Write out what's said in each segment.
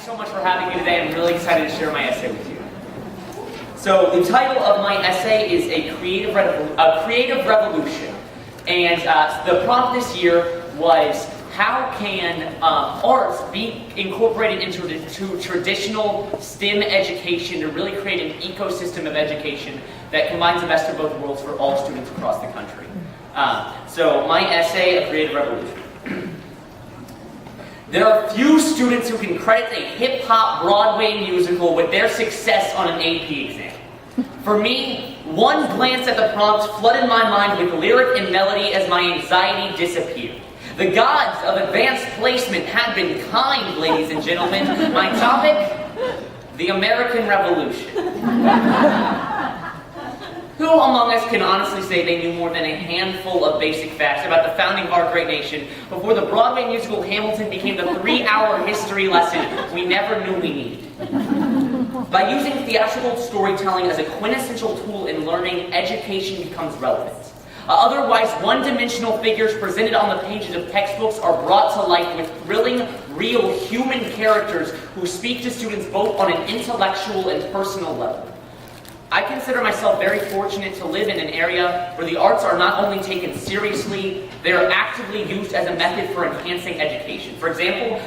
so much for having me today. I'm really excited to share my essay with you. So the title of my essay is A Creative Revolution. And the prompt this year was, how can arts be incorporated into traditional STEM education to really create an ecosystem of education that combines the best of both worlds for all students across the country. So my essay, A Creative Revolution. There are few students who can credit a hip-hop Broadway musical with their success on an AP exam. For me, one glance at the prompt flooded my mind with lyric and melody as my anxiety disappeared. The gods of advanced placement have been kind, ladies and gentlemen. My topic, the American Revolution. Who among us can honestly say they knew more than a handful of basic facts about the founding of our great nation before the Broadway musical Hamilton became the 3-hour history lesson we never knew we needed? By using theatrical storytelling as a quintessential tool in learning, education becomes relevant. Otherwise, one-dimensional figures presented on the pages of textbooks are brought to life with thrilling, real human characters who speak to students both on an intellectual and personal level. I consider myself very fortunate to live in an area where the arts are not only taken seriously, they are actively used as a method for enhancing education. For example,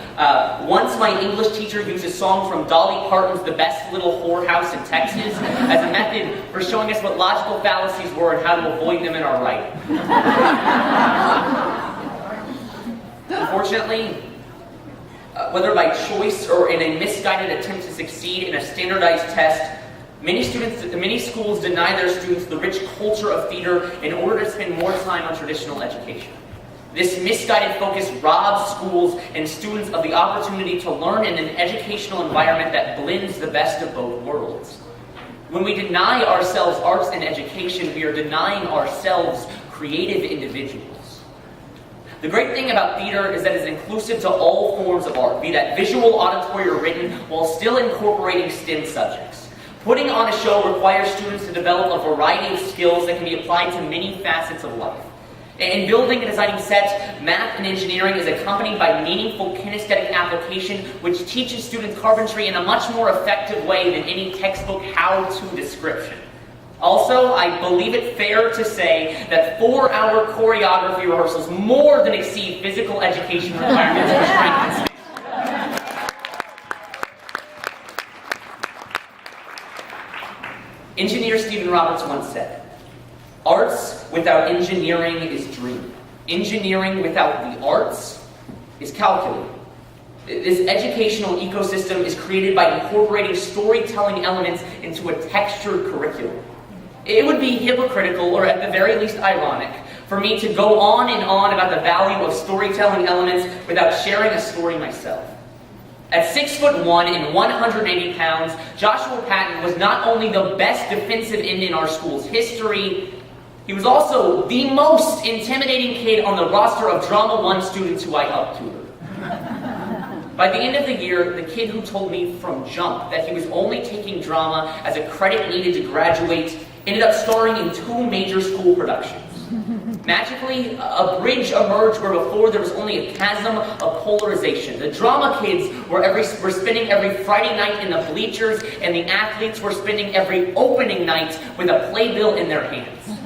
once my English teacher used a song from Dolly Parton's The Best Little Whorehouse in Texas as a method for showing us what logical fallacies were and how to avoid them in our writing. Unfortunately, whether by choice or in a misguided attempt to succeed in a standardized test, many schools deny their students the rich culture of theater in order to spend more time on traditional education. This misguided focus robs schools and students of the opportunity to learn in an educational environment that blends the best of both worlds. When we deny ourselves arts and education, we are denying ourselves creative individuals. The great thing about theater is that it's inclusive to all forms of art, be that visual, auditory, or written, while still incorporating STEM subjects. Putting on a show requires students to develop a variety of skills that can be applied to many facets of life. In building and designing sets, math and engineering is accompanied by meaningful kinesthetic application, which teaches students carpentry in a much more effective way than any textbook how-to description. Also, I believe it fair to say that 4-hour choreography rehearsals more than exceed physical education requirements for strength and speed. Engineer Stephen Roberts once said, "Arts without engineering is dreaming. Engineering without the arts is calculating." This educational ecosystem is created by incorporating storytelling elements into a textured curriculum. It would be hypocritical, or at the very least ironic, for me to go on and on about the value of storytelling elements without sharing a story myself. At 6'1" and 180 pounds, Joshua Patton was not only the best defensive end in our school's history, he was also the most intimidating kid on the roster of Drama 1 students who I helped tutor. By the end of the year, the kid who told me from jump that he was only taking drama as a credit needed to graduate ended up starring in 2 major school productions. Magically, a bridge emerged where before there was only a chasm of polarization. The drama kids were spending every Friday night in the bleachers, and the athletes were spending every opening night with a playbill in their hands.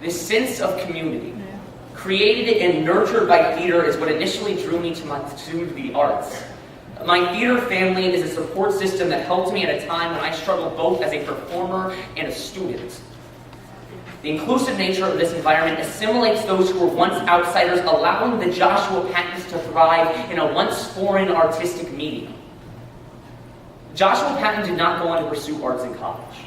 This sense of community, created and nurtured by theater, is what initially drew me to the arts. My theater family is a support system that helped me at a time when I struggled both as a performer and a student. The inclusive nature of this environment assimilates those who were once outsiders, allowing the Joshua Pattons to thrive in a once foreign artistic medium. Joshua Patton did not go on to pursue arts in college.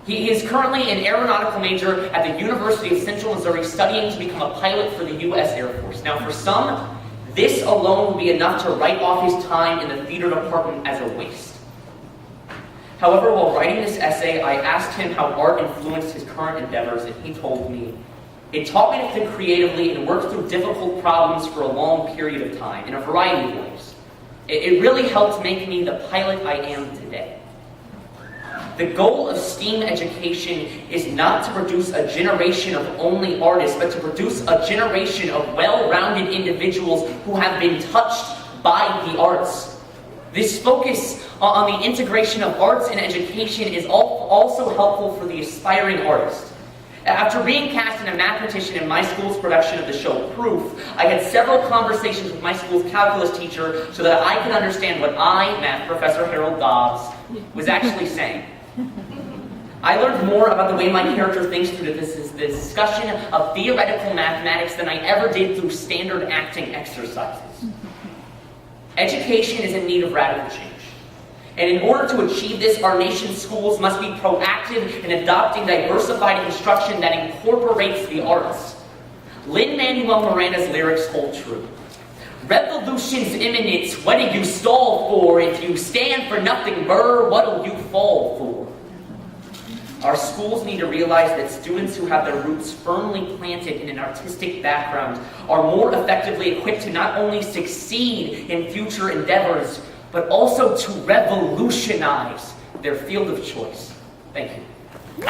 He is currently an aeronautical major at the University of Central Missouri, studying to become a pilot for the U.S. Air Force. Now, for some, this alone will be enough to write off his time in the theater department as a waste. However, while writing this essay, I asked him how art influenced his current endeavors, and he told me, "It taught me to think creatively and work through difficult problems for a long period of time, in a variety of ways. It really helped make me the pilot I am today." The goal of STEAM education is not to produce a generation of only artists, but to produce a generation of well-rounded individuals who have been touched by the arts. This focus on the integration of arts and education is also helpful for the aspiring artist. After being cast in a mathematician in my school's production of the show Proof, I had several conversations with my school's calculus teacher so that I could understand what math professor Harold Dobbs, was actually saying. I learned more about the way my character thinks through the discussion of theoretical mathematics than I ever did through standard acting exercises. Education is in need of radical change. And in order to achieve this, our nation's schools must be proactive in adopting diversified instruction that incorporates the arts. Lin-Manuel Miranda's lyrics hold true. Revolution's imminent, what do you stall for? If you stand for nothing, burr, what'll you fall for? Our schools need to realize that students who have their roots firmly planted in an artistic background are more effectively equipped to not only succeed in future endeavors, but also to revolutionize their field of choice. Thank you.